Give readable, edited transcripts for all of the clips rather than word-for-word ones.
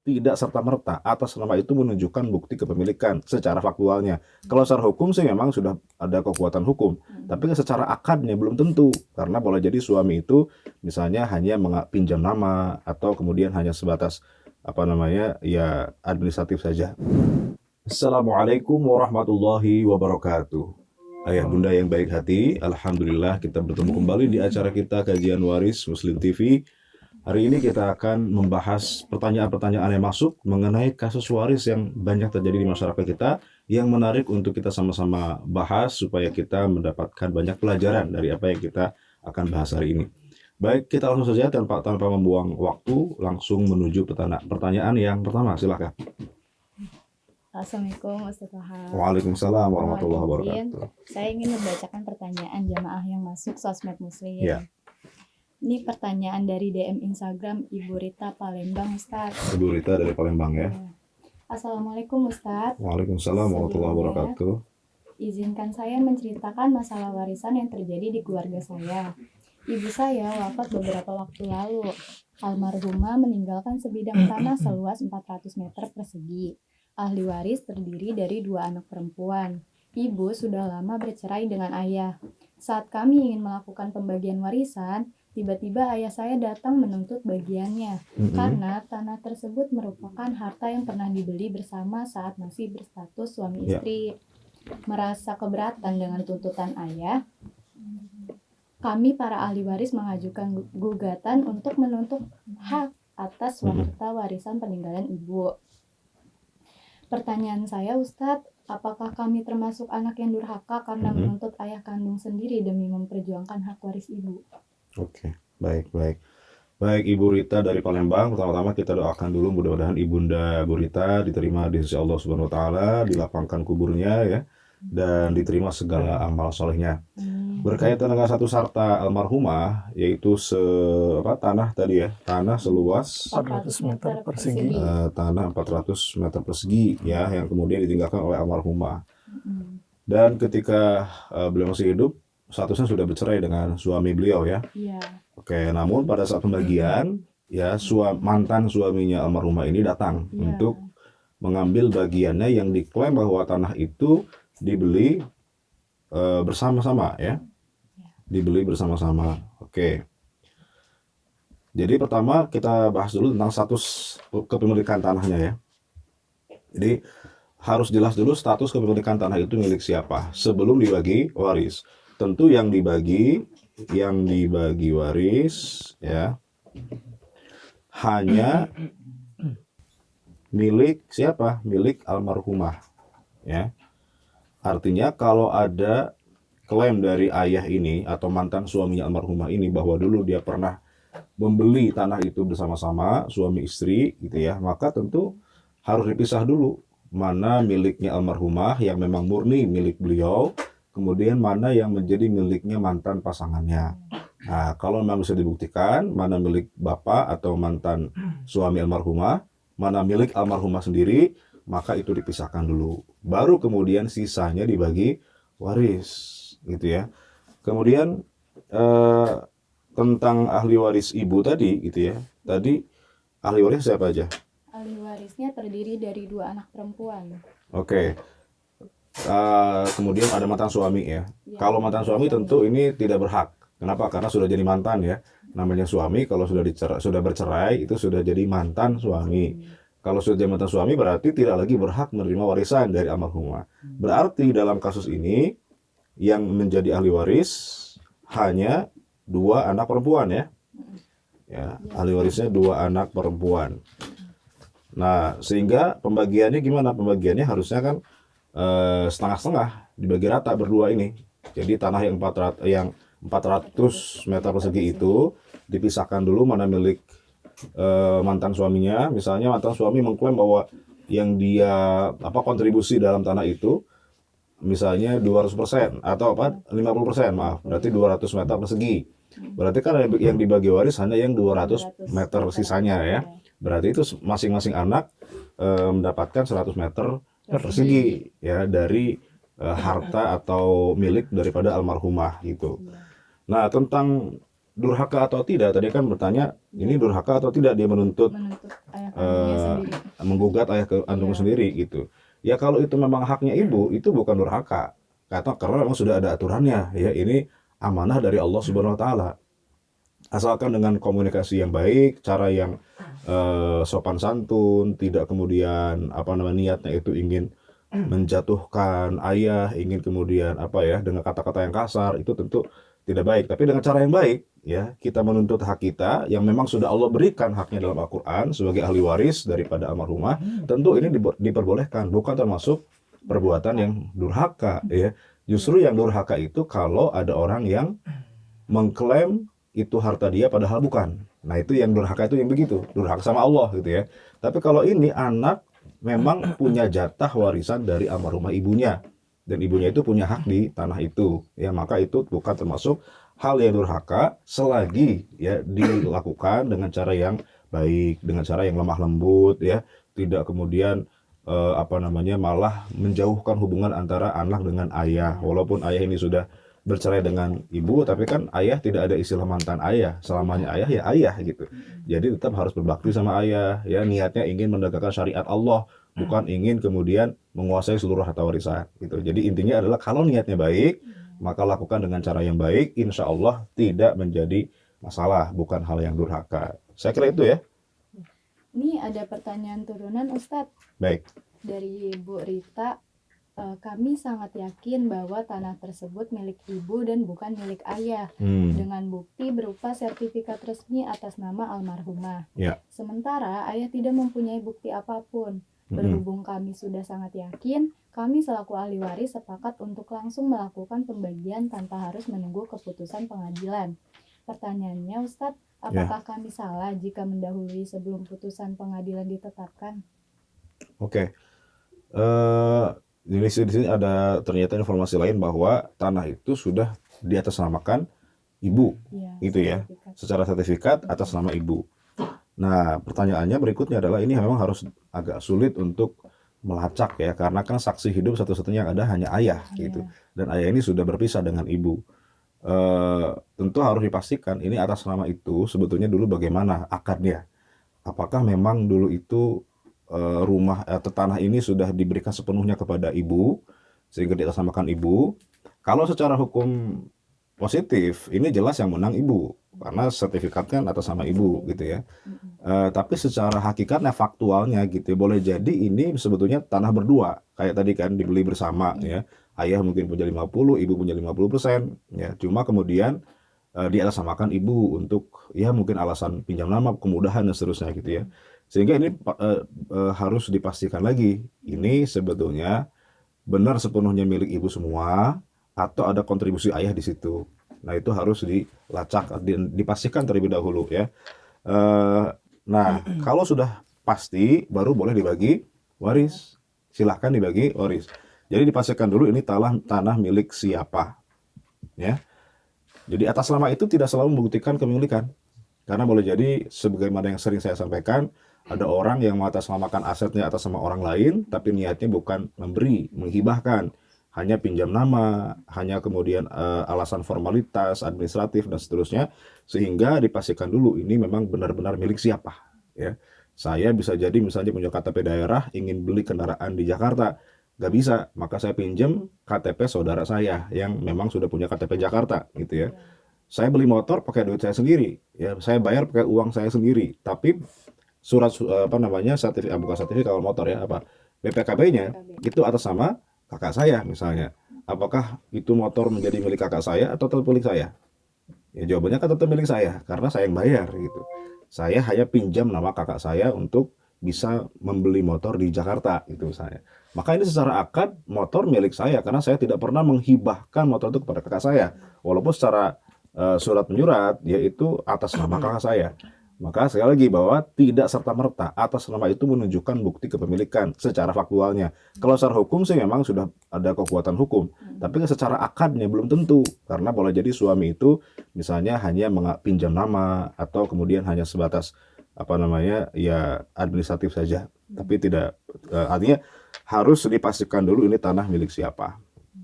tidak serta-merta atas nama itu menunjukkan bukti kepemilikan secara faktualnya. Kalau secara hukum sih memang sudah ada kekuatan hukum, tapi kan secara akadnya belum tentu, karena boleh jadi suami itu misalnya hanya pinjam nama atau kemudian hanya sebatas apa namanya ya administratif saja. Assalamualaikum warahmatullahi wabarakatuh. Ayah bunda yang baik hati, alhamdulillah kita bertemu kembali di acara kita Kajian Waris Muslim TV. Hari ini kita akan membahas pertanyaan-pertanyaan yang masuk mengenai kasus waris yang banyak terjadi di masyarakat kita, yang menarik untuk kita sama-sama bahas supaya kita mendapatkan banyak pelajaran dari apa yang kita akan bahas hari ini. Baik, kita langsung saja tanpa membuang waktu, langsung menuju pertanyaan yang pertama. Silakan. Assalamualaikum Ustaz Wahab. Waalaikumsalam warahmatullahi wabarakatuh. Saya ingin membacakan pertanyaan jamaah yang masuk sosmed muslim. Ya. Ini pertanyaan dari DM Instagram Ibu Rita Palembang, Ustaz. Ibu Rita dari Palembang ya. Assalamualaikum Ustaz. Waalaikumsalam warahmatullahi wabarakatuh. Izinkan saya menceritakan masalah warisan yang terjadi di keluarga saya. Ibu saya wafat beberapa waktu lalu. Almarhumah meninggalkan sebidang tanah seluas 400 meter persegi. Ahli waris terdiri dari 2 anak perempuan. Ibu sudah lama bercerai dengan ayah. Saat kami ingin melakukan pembagian warisan, tiba-tiba ayah saya datang menuntut bagiannya, karena tanah tersebut merupakan harta yang pernah dibeli bersama saat masih berstatus suami istri. Merasa keberatan dengan tuntutan ayah, kami para ahli waris mengajukan gugatan untuk menuntut hak atas harta warisan peninggalan ibu. Pertanyaan saya, Ustadz, apakah kami termasuk anak yang durhaka karena menuntut ayah kandung sendiri demi memperjuangkan hak waris ibu? Oke, baik. Baik, Ibu Rita dari Palembang, pertama-tama kita doakan dulu mudah-mudahan Ibunda Bu Rita diterima di sisi Allah Subhanahu wa taala, dilapangkan kuburnya ya, dan diterima segala amal solehnya. Berkaitan dengan satu harta almarhumah, yaitu tanah tadi ya, tanah seluas 400 meter persegi. Tanah 400 meter persegi ya, yang kemudian ditinggalkan oleh almarhumah. Dan ketika beliau masih hidup, statusnya sudah bercerai dengan suami beliau ya. Iya. Oke, namun pada saat pembagian ya mantan suaminya almarhumah ini datang untuk mengambil bagiannya yang diklaim bahwa tanah itu dibeli bersama-sama ya. Dibeli bersama-sama. Oke. Jadi pertama kita bahas dulu tentang status kepemilikan tanahnya ya. Jadi harus jelas dulu status kepemilikan tanah itu milik siapa sebelum dibagi waris. Tentu yang dibagi waris ya hanya milik siapa? Milik almarhumah ya. Artinya kalau ada klaim dari ayah ini atau mantan suaminya almarhumah ini bahwa dulu dia pernah membeli tanah itu bersama-sama suami istri gitu ya, maka tentu harus dipisah dulu mana miliknya almarhumah yang memang murni milik beliau, kemudian mana yang menjadi miliknya mantan pasangannya. Nah, kalau memang bisa dibuktikan mana milik bapak atau mantan suami almarhumah, mana milik almarhumah sendiri, maka itu dipisahkan dulu. Baru kemudian sisanya dibagi waris, gitu ya. Kemudian tentang ahli waris ibu tadi, gitu ya. Tadi ahli waris siapa aja? Ahli warisnya terdiri dari 2 anak perempuan. Oke. Kemudian ada mantan suami ya. Kalau mantan suami tentu ini tidak berhak. Kenapa? Karena sudah jadi mantan ya. Namanya suami kalau sudah bercerai itu sudah jadi mantan suami. Kalau sudah jadi mantan suami berarti tidak lagi berhak menerima warisan dari almarhumah. Berarti dalam kasus ini yang menjadi ahli waris hanya 2 anak perempuan ya. Ya, ahli warisnya 2 anak perempuan. Nah, sehingga pembagiannya gimana? Pembagiannya harusnya kan setengah-setengah, dibagi rata berdua ini. Jadi tanah yang 400 meter persegi itu dipisahkan dulu mana milik mantan suaminya. Misalnya mantan suami mengklaim bahwa yang dia kontribusi dalam tanah itu misalnya 200% atau 50%, maaf, berarti 200 meter persegi. Berarti kan yang dibagi waris hanya yang 200 meter sisanya ya. Berarti itu masing-masing anak mendapatkan 100 meter persegi ya dari harta atau milik daripada almarhumah gitu. Nah, tentang durhaka atau tidak, tadi kan bertanya ini durhaka atau tidak dia menuntut Menuntut ayah kandungnya sendiri. menggugat ayah kandung Iya. sendiri gitu. Ya kalau itu memang haknya ibu, itu bukan durhaka. Karena memang sudah ada aturannya ya, ini amanah dari Allah Subhanahu wa taala. Asalkan dengan komunikasi yang baik, cara yang sopan santun, tidak kemudian niatnya itu ingin menjatuhkan ayah, ingin kemudian dengan kata-kata yang kasar, itu tentu tidak baik. Tapi dengan cara yang baik, ya kita menuntut hak kita yang memang sudah Allah berikan haknya dalam Al-Quran sebagai ahli waris daripada almarhumah, tentu ini diperbolehkan, bukan termasuk perbuatan yang durhaka ya. Justru yang durhaka itu kalau ada orang yang mengklaim itu harta dia padahal bukan. Nah itu yang durhaka, itu yang begitu, durhaka sama Allah gitu ya. Tapi kalau ini anak memang punya jatah warisan dari almarhumah ibunya, dan ibunya itu punya hak di tanah itu ya, maka itu bukan termasuk hal yang durhaka selagi ya dilakukan dengan cara yang baik, dengan cara yang lemah lembut ya, tidak kemudian malah menjauhkan hubungan antara anak dengan ayah. Walaupun ayah ini sudah bercerai dengan ibu, tapi kan ayah tidak ada istilah mantan ayah, selamanya ayah ya ayah gitu. Jadi tetap harus berbakti sama ayah ya, niatnya ingin menegakkan syariat Allah, bukan ingin kemudian menguasai seluruh harta warisan gitu. Jadi intinya adalah kalau niatnya baik, maka lakukan dengan cara yang baik, insya Allah tidak menjadi masalah, bukan hal yang durhaka. Saya kira itu ya. Ini ada pertanyaan turunan Ustadz Baik. dari Bu Rita. Kami sangat yakin bahwa tanah tersebut milik ibu dan bukan milik ayah, dengan bukti berupa sertifikat resmi atas nama almarhumah. Ya. Sementara ayah tidak mempunyai bukti apapun. Berhubung kami sudah sangat yakin, kami selaku ahli waris sepakat untuk langsung melakukan pembagian tanpa harus menunggu keputusan pengadilan. Pertanyaannya Ustadz, apakah kami salah jika mendahului sebelum putusan pengadilan ditetapkan? Oke. Di sini ada ternyata informasi lain bahwa tanah itu sudah diatasnamakan ibu, gitu ya, secara sertifikat atas nama ibu. Nah, pertanyaannya berikutnya adalah ini memang harus agak sulit untuk melacak ya, karena kan saksi hidup satu-satunya yang ada hanya ayah gitu, dan ayah ini sudah berpisah dengan ibu. Tentu harus dipastikan ini atas nama itu sebetulnya dulu bagaimana akadnya. Apakah memang dulu itu rumah atau tanah ini sudah diberikan sepenuhnya kepada ibu sehingga diatasnamakan ibu. Kalau secara hukum positif ini jelas yang menang ibu karena sertifikatnya atas nama ibu gitu ya. Tapi secara hakikatnya faktualnya gitu boleh jadi ini sebetulnya tanah berdua, kayak tadi kan dibeli bersama ya. Ayah mungkin punya 50, ibu punya 50% ya. Cuma kemudian diatasnamakan ibu untuk ya mungkin alasan pinjam nama, kemudahan dan seterusnya gitu ya. Sehingga ini harus dipastikan lagi, ini sebetulnya benar sepenuhnya milik ibu semua atau ada kontribusi ayah di situ. Nah itu harus dilacak, dipastikan terlebih dahulu ya. Nah kalau sudah pasti baru boleh dibagi waris, silahkan dibagi waris. Jadi dipastikan dulu ini tanah milik siapa ya. Jadi atas nama itu tidak selalu membuktikan kepemilikan. Karena boleh jadi sebagaimana yang sering saya sampaikan, ada orang yang mengatasnamakan asetnya atas nama orang lain, tapi niatnya bukan memberi, menghibahkan. Hanya pinjam nama, hanya kemudian alasan formalitas, administratif, dan seterusnya. Sehingga dipastikan dulu ini memang benar-benar milik siapa. Ya. Saya bisa jadi misalnya punya KTP daerah, ingin beli kendaraan di Jakarta. Gak bisa, maka saya pinjam KTP saudara saya yang memang sudah punya KTP Jakarta gitu ya. Saya beli motor pakai duit saya sendiri, ya saya bayar pakai uang saya sendiri. Tapi surat sertifikat, bukan sertifikat kalau motor ya, BPKB-nya itu atas nama kakak saya misalnya. Apakah itu motor menjadi milik kakak saya atau tetap milik saya? Ya jawabannya kan tetap milik saya karena saya yang bayar gitu. Saya hanya pinjam nama kakak saya untuk bisa membeli motor di Jakarta itu misalnya. Maka ini secara akad motor milik saya karena saya tidak pernah menghibahkan motor itu kepada kakak saya. Walaupun secara surat menyurat yaitu atas nama kakak saya. Maka sekali lagi bahwa tidak serta-merta atas nama itu menunjukkan bukti kepemilikan secara faktualnya. Kalau secara hukum sih memang sudah ada kekuatan hukum, tapi secara akadnya belum tentu. Karena boleh jadi suami itu misalnya hanya pinjam nama atau kemudian hanya sebatas ya administratif saja, tapi tidak artinya harus dipastikan dulu ini tanah milik siapa.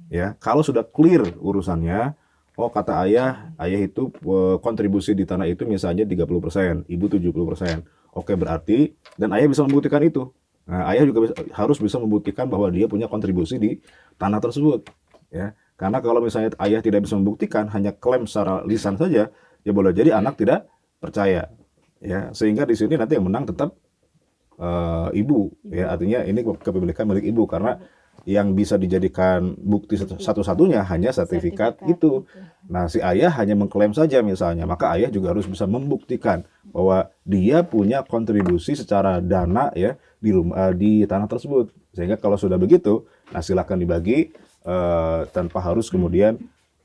Ya, kalau sudah clear urusannya, oh kata ayah itu kontribusi di tanah itu misalnya 30%, ibu 70%. Oke, berarti dan ayah bisa membuktikan itu. Nah, ayah juga harus bisa membuktikan bahwa dia punya kontribusi di tanah tersebut, ya. Karena kalau misalnya ayah tidak bisa membuktikan, hanya klaim secara lisan saja, ya boleh jadi anak tidak percaya, ya. Sehingga di sini nanti yang menang tetap ibu, ya. Artinya ini kepemilikan milik ibu karena yang bisa dijadikan bukti satu-satunya hanya sertifikat itu. Nah, si ayah hanya mengklaim saja misalnya, maka ayah juga harus bisa membuktikan bahwa dia punya kontribusi secara dana ya di rumah di tanah tersebut. Sehingga kalau sudah begitu, nah silakan dibagi tanpa harus kemudian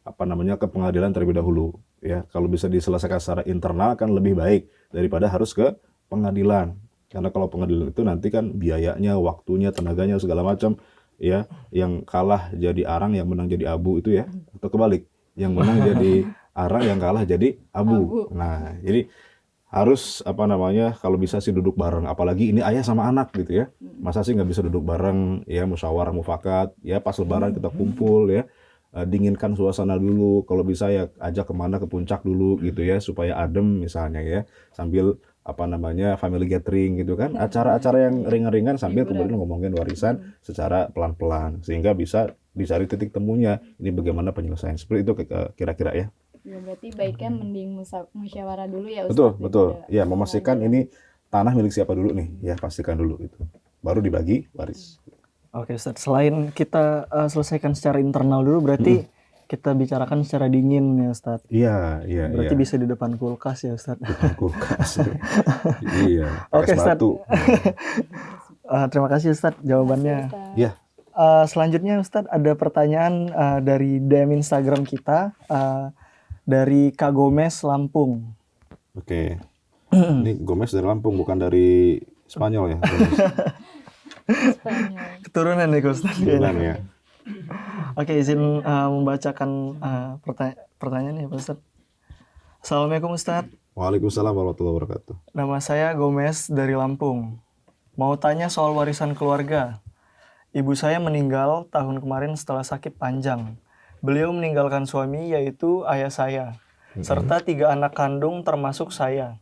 ke pengadilan terlebih dahulu. Ya, kalau bisa diselesaikan secara internal kan lebih baik daripada harus ke pengadilan. Karena kalau pengadilan itu nanti kan biayanya, waktunya, tenaganya segala macam ya, yang kalah jadi arang, yang menang jadi abu itu ya, atau kebalik, yang menang jadi arang, yang kalah jadi abu. Nah, jadi harus kalau bisa sih duduk bareng, apalagi ini ayah sama anak gitu ya, masa sih nggak bisa duduk bareng ya, musyawarah mufakat ya, pas lebaran kita kumpul ya, dinginkan suasana dulu, kalau bisa ya ajak kemana, ke puncak dulu gitu ya, supaya adem misalnya ya, sambil family gathering gitu kan, acara-acara yang ringan-ringan sambil kemudian ngomongin warisan secara pelan-pelan sehingga bisa dicari titik temunya ini bagaimana penyelesaian seperti itu kira-kira ya. Ya, berarti baiknya mending musyawarah dulu ya Ustaz. Betul ya, memastikan ini tanah milik siapa dulu nih ya, pastikan dulu itu baru dibagi waris. Oke Ustaz, selain kita selesaikan secara internal dulu, berarti kita bicarakan secara dingin ya Ustaz. Iya. Berarti bisa di depan kulkas ya Ustaz. Depan kulkas. Iya. Oke Ustaz. Terima kasih Ustaz jawabannya. Iya. Selanjutnya Ustaz ada pertanyaan dari DM Instagram kita dari Kak Gomez Lampung. Oke. Ini Gomez dari Lampung, bukan dari Spanyol ya. Spanyol. Keturunan nih Ustaz. Keturunan ya. Oke, izin membacakan pertanyaannya Pak Ustaz. Assalamualaikum Ustaz. Waalaikumsalam warahmatullahi wabarakatuh. Nama saya Gomez dari Lampung. Mau tanya soal warisan keluarga. Ibu saya meninggal tahun kemarin setelah sakit panjang. Beliau meninggalkan suami yaitu ayah saya, serta 3 anak kandung termasuk saya.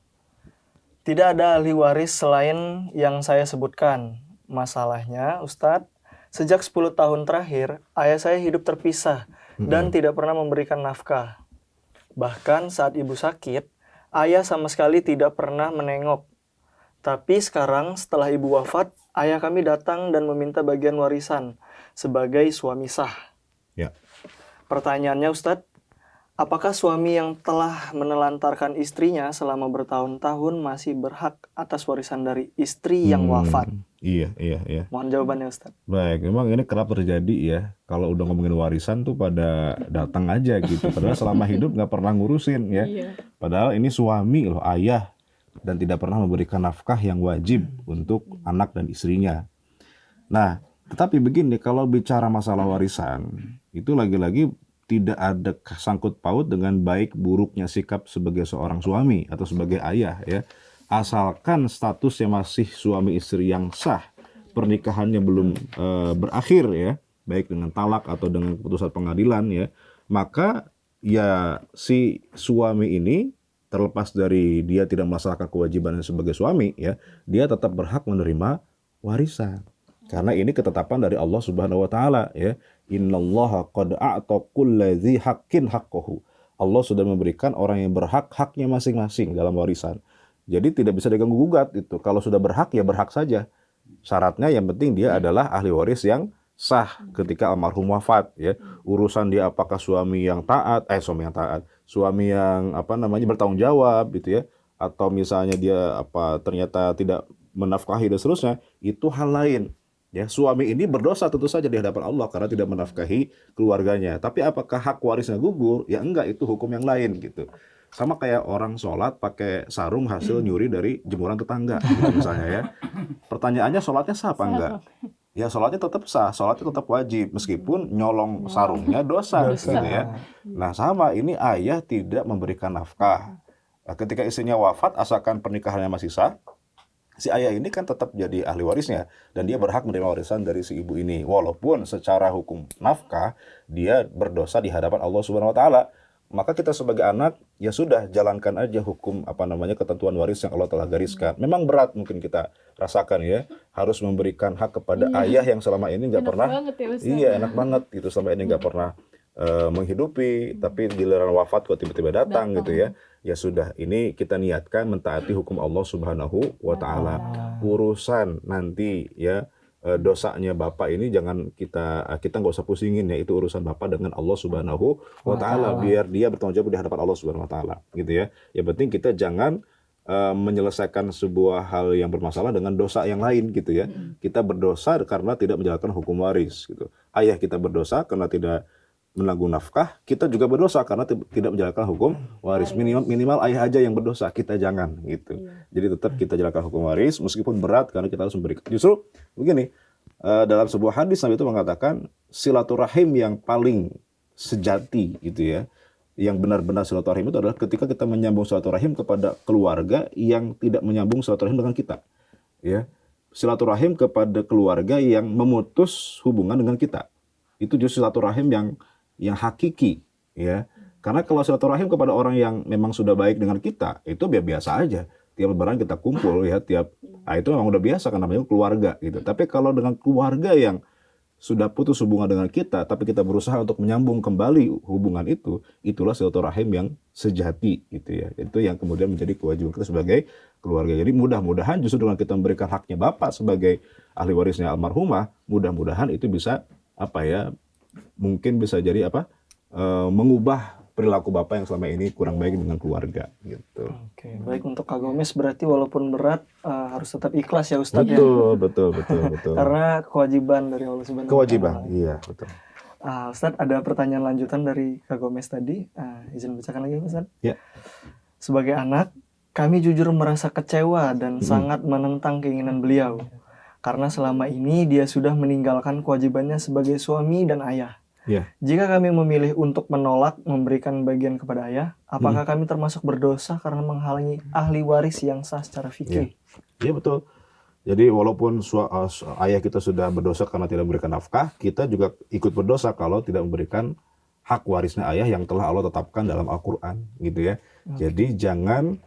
Tidak ada ahli waris selain yang saya sebutkan. Masalahnya Ustadz, sejak 10 tahun terakhir, ayah saya hidup terpisah dan tidak pernah memberikan nafkah. Bahkan saat ibu sakit, ayah sama sekali tidak pernah menengok. Tapi sekarang setelah ibu wafat, ayah kami datang dan meminta bagian warisan sebagai suami sah. Ya. Pertanyaannya Ustadz, apakah suami yang telah menelantarkan istrinya selama bertahun-tahun masih berhak atas warisan dari istri yang wafat? Iya. Mohon jawabannya Ustadz. Baik, memang ini kerap terjadi ya. Kalau udah ngomongin warisan tuh pada datang aja gitu. Padahal selama hidup nggak pernah ngurusin ya. Padahal ini suami loh, ayah. Dan tidak pernah memberikan nafkah yang wajib untuk anak dan istrinya. Nah, tetapi begini, kalau bicara masalah warisan, itu lagi-lagi tidak ada sangkut paut dengan baik buruknya sikap sebagai seorang suami atau sebagai ayah ya. Asalkan statusnya masih suami istri yang sah, pernikahannya belum berakhir ya, baik dengan talak atau dengan keputusan pengadilan ya, maka ya si suami ini terlepas dari dia tidak melaksanakan kewajibannya sebagai suami ya, dia tetap berhak menerima warisan. Karena ini ketetapan dari Allah Subhanahu wa taala ya. Innallaha qad a'ta kulladzi haqqin haqqahu. Allah sudah memberikan orang yang berhak haknya masing-masing dalam warisan. Jadi tidak bisa diganggu gugat itu. Kalau sudah berhak ya berhak saja. Syaratnya yang penting dia adalah ahli waris yang sah ketika almarhum wafat ya. Urusan dia apakah suami yang taat, suami yang bertanggung jawab gitu ya, atau misalnya dia ternyata tidak menafkahi dan seterusnya, itu hal lain. Ya, suami ini berdosa tentu saja di hadapan Allah karena tidak menafkahi keluarganya. Tapi apakah hak warisnya gugur? Ya enggak, itu hukum yang lain gitu. Sama kayak orang sholat pakai sarung hasil nyuri dari jemuran tetangga gitu misalnya ya. Pertanyaannya sholatnya sah apa enggak? Ya sholatnya tetap sah, sholatnya tetap wajib meskipun nyolong sarungnya dosa gitu ya. Nah sama, ini ayah tidak memberikan nafkah. Nah, ketika istrinya wafat asalkan pernikahannya masih sah, si ayah ini kan tetap jadi ahli warisnya dan dia berhak menerima warisan dari si ibu ini, walaupun secara hukum nafkah dia berdosa di hadapan Allah Subhanahu wa taala. maka kita sebagai anak ya sudah jalankan aja hukum ketentuan waris yang Allah telah gariskan. Memang berat mungkin kita rasakan ya, harus memberikan hak kepada ayah yang selama ini nggak Enak pernah. banget ya, Ustaz. Iya, enak banget gitu, selama ini nggak pernah menghidupi, tapi giliran wafat kok tiba-tiba datang gitu ya. Ya sudah, ini kita niatkan mentaati hukum Allah Subhanahu wa taala. Urusan nanti ya dosanya bapak ini jangan kita nggak usah pusingin ya, itu urusan bapak dengan Allah Subhanahu wa taala, biar dia bertanggung jawab di hadapan Allah Subhanahu wa taala gitu ya. Yang penting kita jangan menyelesaikan sebuah hal yang bermasalah dengan dosa yang lain gitu ya. Kita berdosa karena tidak menjalankan hukum waris gitu. Ayah kita berdosa karena tidak menanggung nafkah, kita juga berdosa karena tidak menjalankan hukum waris. Minimal ayah aja yang berdosa, kita jangan gitu. Jadi tetap kita jalankan hukum waris meskipun berat karena kita harus memberikan. Justru begini, dalam sebuah hadis Nabi itu mengatakan silaturahim yang paling sejati gitu ya, yang benar-benar silaturahim itu adalah ketika kita menyambung silaturahim kepada keluarga yang tidak menyambung silaturahim dengan kita. Ya, silaturahim kepada keluarga yang memutus hubungan dengan kita. Itu justru silaturahim yang hakiki ya. Karena kalau silaturahim kepada orang yang memang sudah baik dengan kita, itu biasa aja. Tiap lebaran kita kumpul ya, itu memang udah biasa karena namanya keluarga gitu. Tapi kalau dengan keluarga yang sudah putus hubungan dengan kita, tapi kita berusaha untuk menyambung kembali hubungan itu, itulah silaturahim yang sejati gitu ya. Itu yang kemudian menjadi kewajiban kita sebagai keluarga. Jadi mudah-mudahan justru dengan kita memberikan haknya bapak sebagai ahli warisnya almarhumah, mudah-mudahan itu bisa mungkin bisa jadi mengubah perilaku bapak yang selama ini kurang baik dengan keluarga gitu. Oke, baik, untuk Kak Gomes berarti walaupun berat harus tetap ikhlas ya Ustadz ya. Betul. Karena kewajiban dari Allah Subhanahu wa Kewajiban, taala. iya betul. Ustadz, ada pertanyaan lanjutan dari Kak Gomes tadi. Izin bacakan lagi Ustadz. Ya. Sebagai anak, kami jujur merasa kecewa dan sangat menentang keinginan beliau. Karena selama ini dia sudah meninggalkan kewajibannya sebagai suami dan ayah. Ya. Jika kami memilih untuk menolak memberikan bagian kepada ayah, apakah kami termasuk berdosa karena menghalangi ahli waris yang sah secara fikih? Iya betul. Jadi walaupun ayah kita sudah berdosa karena tidak memberikan nafkah, kita juga ikut berdosa kalau tidak memberikan hak warisnya ayah yang telah Allah tetapkan dalam Al-Quran gitu ya. Jadi jangan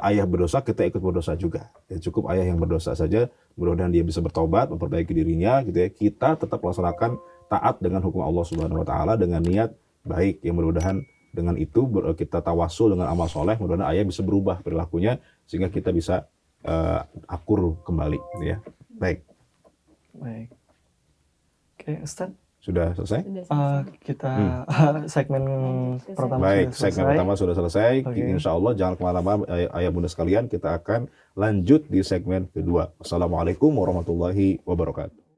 ayah berdosa, kita ikut berdosa juga. Ya, cukup ayah yang berdosa saja, mudah-mudahan dia bisa bertobat, memperbaiki dirinya gitu ya. Kita tetap melaksanakan taat dengan hukum Allah Subhanahu wa taala dengan niat baik. Yang mudah-mudahan dengan itu kita tawasul dengan amal soleh, mudah-mudahan ayah bisa berubah perilakunya sehingga kita bisa akur kembali gitu ya. Baik. Oke, Ustadz. Sudah selesai? Kita segmen pertama baik, sudah selesai. Segmen pertama sudah selesai. Insya Allah jangan kemana-mana ayah bunda sekalian, kita akan lanjut di segmen kedua. Assalamualaikum warahmatullahi wabarakatuh.